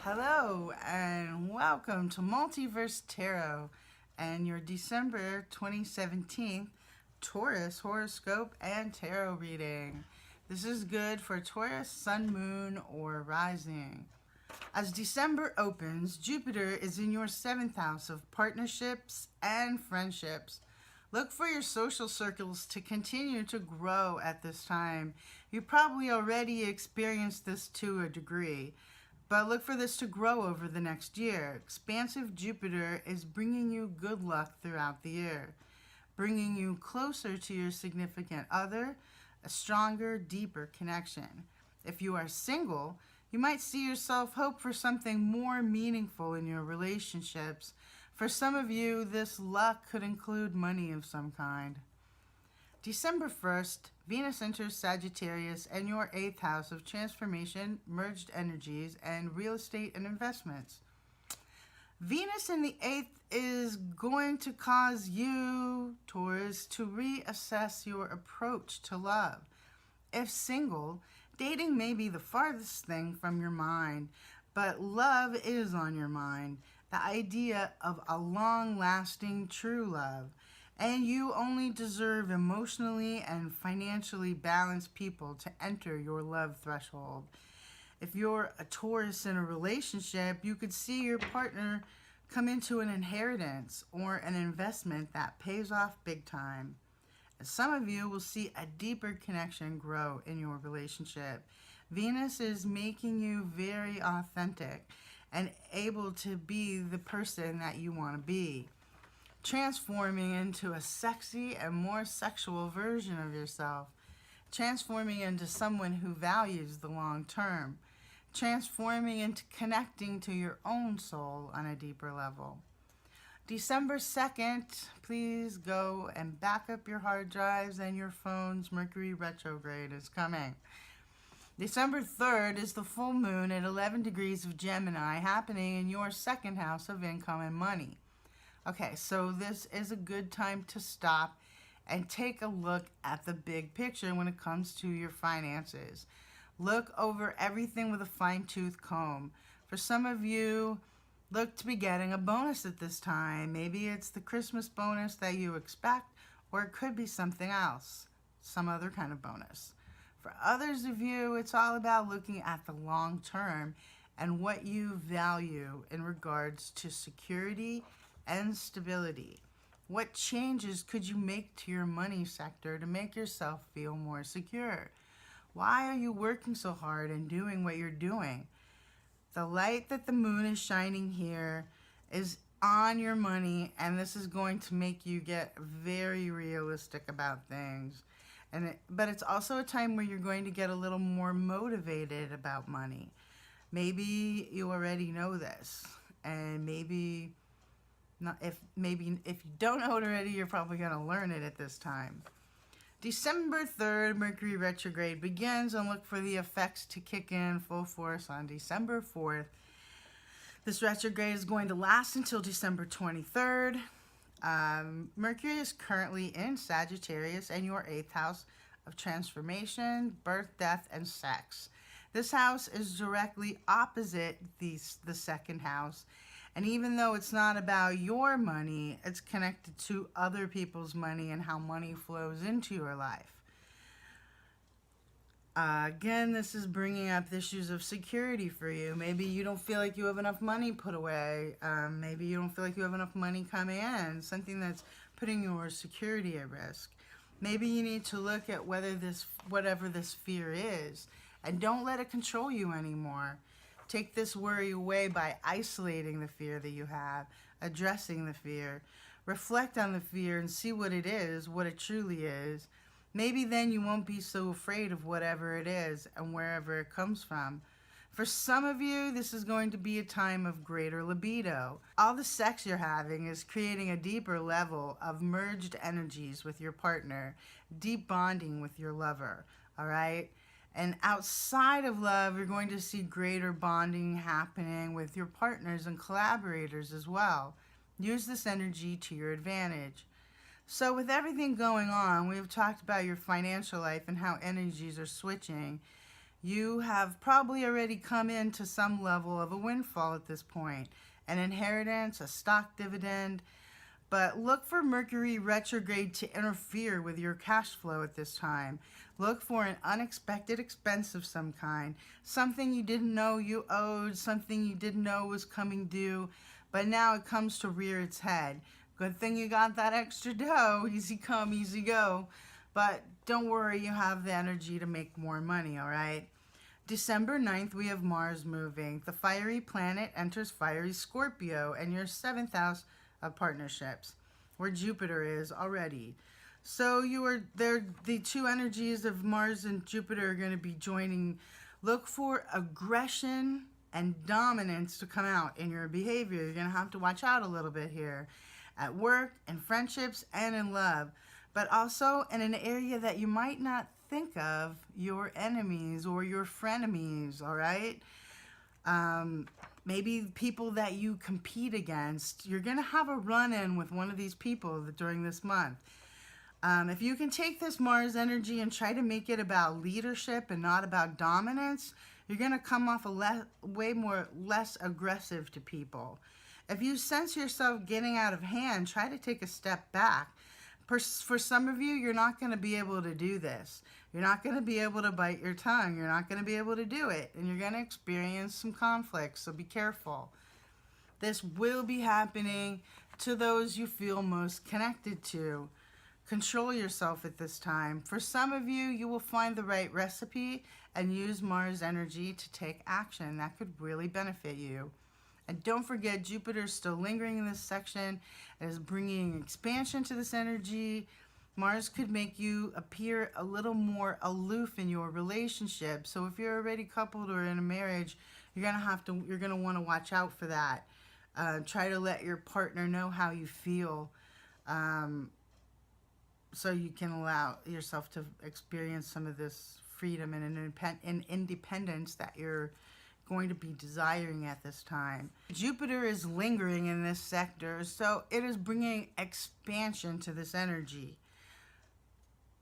Hello and welcome to Multiverse Tarot and your December 2017 Taurus horoscope and tarot reading. This is good for Taurus, Sun, Moon, or Rising. As December opens, Jupiter is in your 7th house of partnerships and friendships. Look for your social circles to continue to grow at this time. You probably already experienced this to a degree, but look for this to grow over the next year. Expansive Jupiter is bringing you good luck throughout the year, bringing you closer to your significant other, a stronger, deeper connection. If you are single, you might see yourself hope for something more meaningful in your relationships. For some of you, this luck could include money of some kind. December 1st, Venus enters Sagittarius and your 8th house of transformation, merged energies, and real estate and investments. Venus in the 8th is going to cause you, Taurus, to reassess your approach to love. If single, dating may be the farthest thing from your mind, but love is on your mind. The idea of a long-lasting true love. And you only deserve emotionally and financially balanced people to enter your love threshold. If you're a Taurus in a relationship, you could see your partner come into an inheritance or an investment that pays off big time. And some of you will see a deeper connection grow in your relationship. Venus is making you very authentic and able to be the person that you want to be, transforming into a sexy and more sexual version of yourself, transforming into someone who values the long term, transforming into connecting to your own soul on a deeper level. December 2nd, please go and back up your hard drives and your phones. Mercury retrograde is coming. December 3rd is the full moon at 11 degrees of Gemini, happening in your 2nd house of income and money. Okay, so this is a good time to stop and take a look at the big picture when it comes to your finances. Look over everything with a fine-tooth comb. For some of you, look to be getting a bonus at this time. Maybe it's the Christmas bonus that you expect, or it could be something else, some other kind of bonus. For others of you, it's all about looking at the long term and what you value in regards to security and stability. What changes could you make to your money sector to make yourself feel more secure? Why are you working so hard and doing what you're doing? The light that the moon is shining here is on your money, and this is going to make you get very realistic about things. But it's also a time where you're going to get a little more motivated about money. Maybe you already know this, and maybe if you don't know it already, you're probably going to learn it at this time. December 3rd, Mercury retrograde begins, and look for the effects to kick in full force on December 4th. This retrograde is going to last until December 23rd. Mercury is currently in Sagittarius and your 8th house of transformation, birth, death, and sex. This house is directly opposite the 2nd house. And even though it's not about your money, it's connected to other people's money and how money flows into your life. Again, this is bringing up issues of security for you. Maybe you don't feel like you have enough money put away. Maybe you don't feel like you have enough money coming in, something that's putting your security at risk. Maybe you need to look at whatever this fear is, and don't let it control you anymore. Take this worry away by isolating the fear that you have, addressing the fear. Reflect on the fear and see what it is, what it truly is. Maybe then you won't be so afraid of whatever it is and wherever it comes from. For some of you, this is going to be a time of greater libido. All the sex you're having is creating a deeper level of merged energies with your partner, deep bonding with your lover, all right? And outside of love, you're going to see greater bonding happening with your partners and collaborators as well. Use this energy to your advantage. So with everything going on, we've talked about your financial life and how energies are switching. You have probably already come into some level of a windfall at this point, an inheritance, a stock dividend, but look for Mercury retrograde to interfere with your cash flow at this time. Look for an unexpected expense of some kind, something you didn't know you owed, something you didn't know was coming due, but now it comes to rear its head. Good thing you got that extra dough, easy come, easy go. But don't worry, you have the energy to make more money, all right? December 9th, we have Mars moving. The fiery planet enters fiery Scorpio and your 7th house of partnerships, where Jupiter is already. So you are there. The two energies of Mars and Jupiter are going to be joining. Look for aggression and dominance to come out in your behavior. You're going to have to watch out a little bit here at work, in friendships, and in love, but also in an area that you might not think of, your enemies or your frenemies, all right? Maybe people that you compete against. You're going to have a run-in with one of these people during this month. If you can take this Mars energy and try to make it about leadership and not about dominance, you're going to come off less aggressive to people. If you sense yourself getting out of hand, try to take a step back. For some of you, you're not going to be able to do this. You're not going to be able to bite your tongue. You're not going to be able to do it. And you're going to experience some conflict, so be careful. This will be happening to those you feel most connected to. Control yourself at this time. For some of you, you will find the right recipe and use Mars energy to take action. That could really benefit you. And don't forget, Jupiter is still lingering in this section. It is bringing expansion to this energy. Mars could make you appear a little more aloof in your relationship. So if you're already coupled or in a marriage, you're gonna want to watch out for that. Try to let your partner know how you feel, so you can allow yourself to experience some of this freedom and independence that you're going to be desiring at this time. Jupiter is lingering in this sector, so it is bringing expansion to this energy.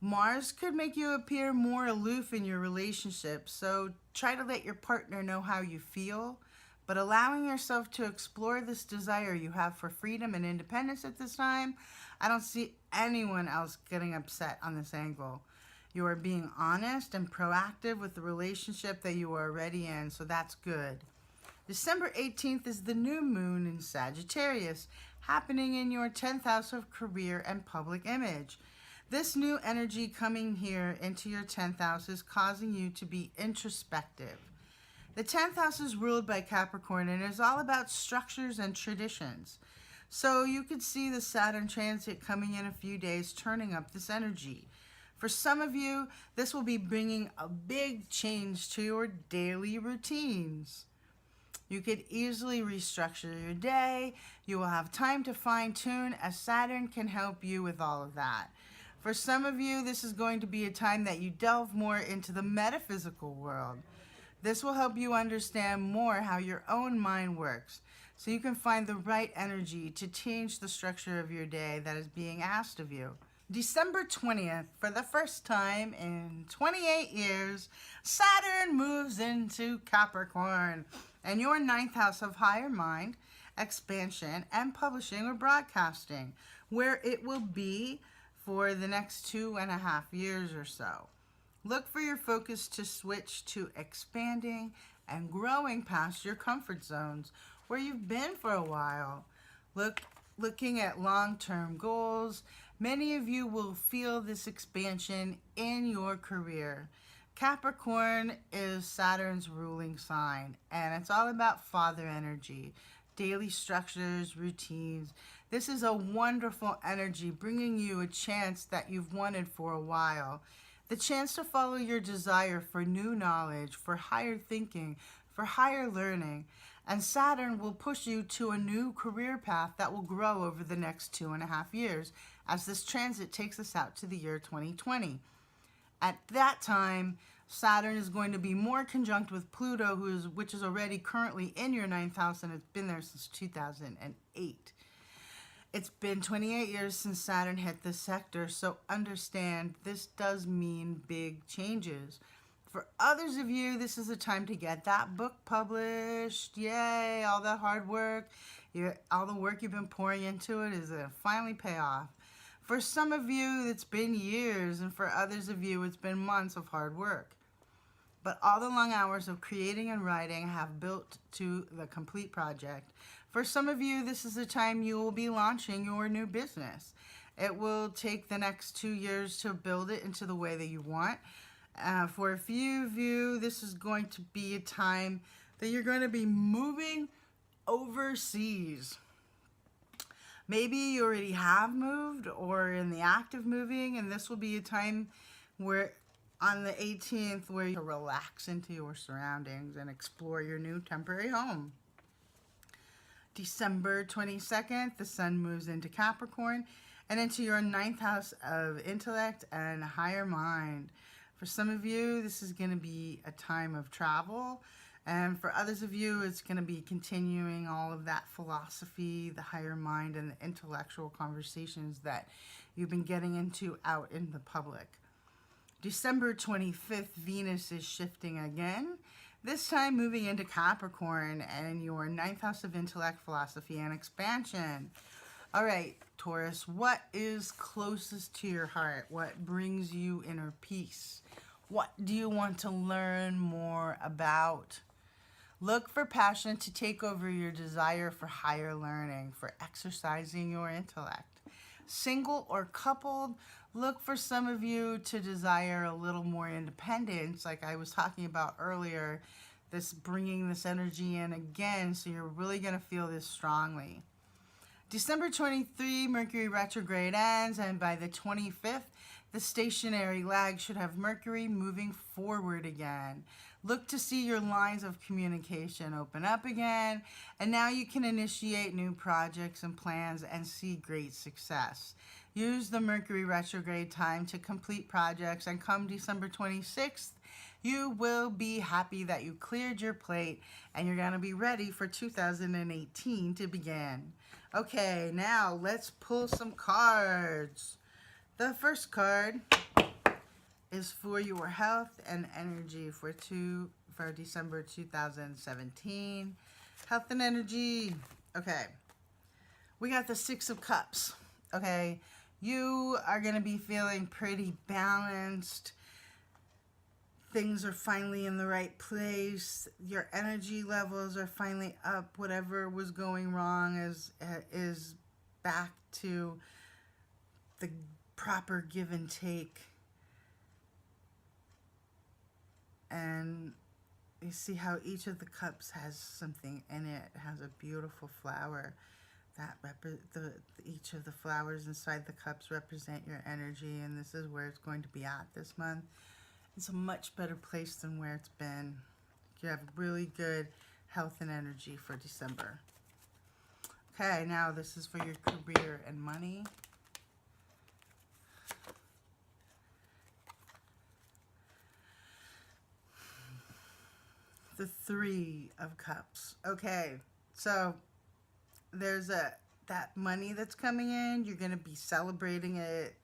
Mars could make you appear more aloof in your relationship, so try to let your partner know how you feel, but allowing yourself to explore this desire you have for freedom and independence at this time. I don't see anyone else getting upset on this angle. You are being honest and proactive with the relationship that you are already in, so that's good. December 18th is the new moon in Sagittarius, happening in your 10th house of career and public image. This new energy coming here into your 10th house is causing you to be introspective. The 10th house is ruled by Capricorn and is all about structures and traditions. So you could see the Saturn transit coming in a few days, turning up this energy. For some of you, this will be bringing a big change to your daily routines. You could easily restructure your day. You will have time to fine-tune, as Saturn can help you with all of that. For some of you, this is going to be a time that you delve more into the metaphysical world. This will help you understand more how your own mind works, so you can find the right energy to change the structure of your day that is being asked of you. December 20th, for the first time in 28 years, Saturn moves into Capricorn, and your 9th house of higher mind, expansion, and publishing or broadcasting, where it will be for the next 2.5 years or so. Look for your focus to switch to expanding and growing past your comfort zones where you've been for a while. Looking at long-term goals, many of you will feel this expansion in your career. Capricorn is Saturn's ruling sign, and it's all about father energy, daily structures, routines. This is a wonderful energy, bringing you a chance that you've wanted for a while. The chance to follow your desire for new knowledge, for higher thinking, for higher learning. And Saturn will push you to a new career path that will grow over the next 2.5 years as this transit takes us out to the year 2020. At that time, Saturn is going to be more conjunct with Pluto, which is already currently in your 9th house, and it's been there since 2008. It's been 28 years since Saturn hit this sector, so understand this does mean big changes. For others of you, this is the time to get that book published. Yay, all that hard work, all the work you've been pouring into it is going to finally pay off. For some of you, it's been years, and for others of you, it's been months of hard work. But all the long hours of creating and writing have built to the complete project. For some of you, this is the time you will be launching your new business. It will take the next 2 years to build it into the way that you want. For a few of you, this is going to be a time that you're going to be moving overseas. Maybe you already have moved or in the act of moving, and this will be a time where on the 18th where you relax into your surroundings and explore your new temporary home. December 22nd, the sun moves into Capricorn and into your 9th house of intellect and higher mind. For some of you, this is going to be a time of travel. And for others of you, it's going to be continuing all of that philosophy, the higher mind, and the intellectual conversations that you've been getting into out in the public. December 25th, Venus is shifting again, this time moving into Capricorn and your 9th house of intellect, philosophy, and expansion. All right, Taurus, what is closest to your heart? What brings you inner peace? What do you want to learn more about? Look for passion to take over your desire for higher learning, for exercising your intellect. Single or coupled, look for some of you to desire a little more independence, like I was talking about earlier, this bringing this energy in again, so you're really going to feel this strongly. December 23, Mercury retrograde ends, and by the 25th, the stationary lag should have Mercury moving forward again. Look to see your lines of communication open up again, and now you can initiate new projects and plans and see great success. Use the Mercury retrograde time to complete projects, and come December 26th, you will be happy that you cleared your plate and you're going to be ready for 2018 to begin. Okay, now let's pull some cards. The first card is for your health and energy for December 2017. Health and energy. Okay. We got the Six of Cups. Okay. You are going to be feeling pretty balanced. Things are finally in the right place. Your energy levels are finally up. Whatever was going wrong is back to the proper give and take. And you see how each of the cups has something in it. It has a beautiful flower. Each of the flowers inside the cups represent your energy, and this is where it's going to be at this month. It's a much better place than where it's been. You have really good health and energy for December. Okay, now this is for your career and money. The Three of Cups. Okay, so there's that money that's coming in. You're going to be celebrating it.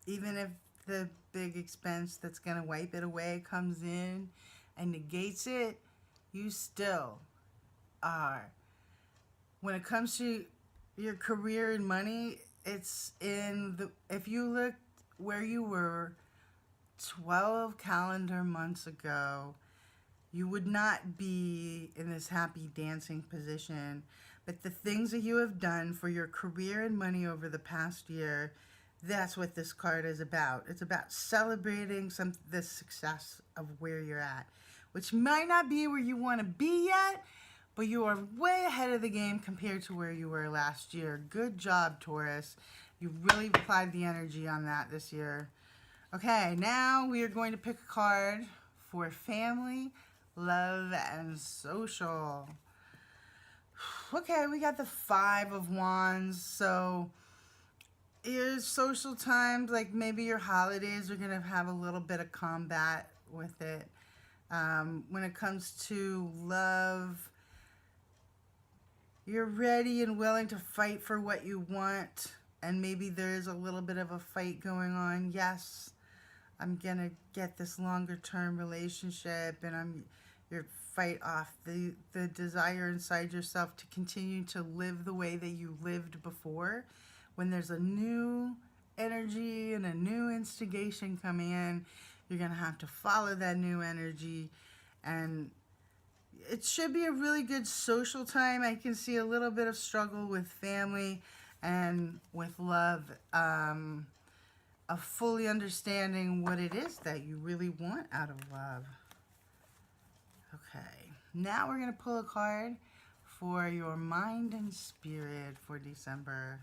Even if the big expense that's going to wipe it away comes in and negates it, you still are. When it comes to your career and money, it's if you look where you were 12 calendar months ago, you would not be in this happy dancing position. But the things that you have done for your career and money over the past year, that's what this card is about. It's about celebrating the success of where you're at, which might not be where you want to be yet, but you are way ahead of the game compared to where you were last year. Good job, Taurus. You really applied the energy on that this year. Okay, now we are going to pick a card for family, love, and social. Okay, we got the Five of Wands. So your social times, like maybe your holidays, are going to have a little bit of combat with it. When it comes to love, you're ready and willing to fight for what you want, and maybe there is a little bit of a fight going on. Yes. I'm gonna get this longer term relationship, and you're fight off the desire inside yourself to continue to live the way that you lived before. When there's a new energy and a new instigation coming in, you're gonna have to follow that new energy, and it should be a really good social time. I can see a little bit of struggle with family and with love, of fully understanding what it is that you really want out of love. Okay, now we're going to pull a card for your mind and spirit for December.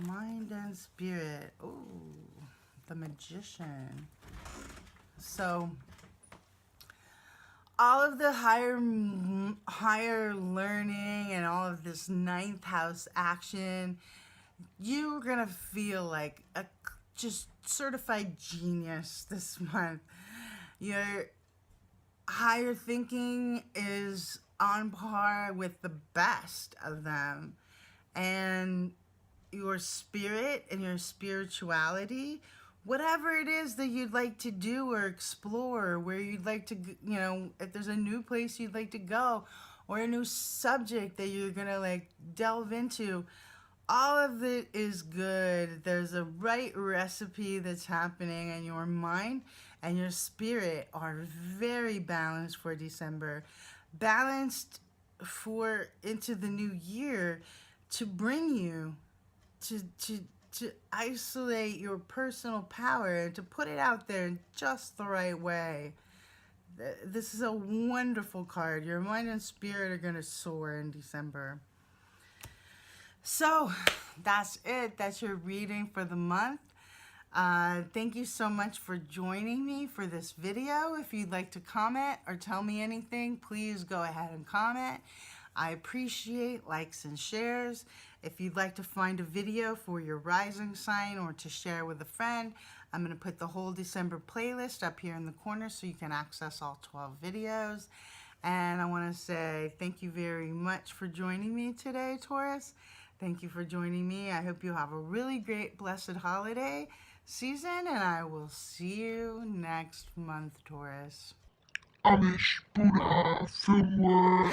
Mind and spirit. Ooh, the Magician. So all of the higher learning and all of this ninth house action, you're gonna feel like a just certified genius this month. Your higher thinking is on par with the best of them, and your spirit and your spirituality, whatever it is that you'd like to do or explore, where you'd like to, if there's a new place you'd like to go or a new subject that you're gonna like delve into, all of it is good. There's a right recipe that's happening, and your mind and your spirit are very balanced for December. Balanced for into the new year to bring you to isolate your personal power and to put it out there in just the right way. This is a wonderful card. Your mind and spirit are going to soar in December. So that's it. That's your reading for the month. Thank you so much for joining me for this video. If you'd like to comment or tell me anything, please go ahead and comment. I appreciate likes and shares. If you'd like to find a video for your rising sign or to share with a friend, I'm going to put the whole December playlist up here in the corner so you can access all 12 videos. And I want to say thank you very much for joining me today, Taurus. Thank you for joining me. I hope you have a really great, blessed holiday season, and I will see you next month, Taurus. Amish Pura Filmwork.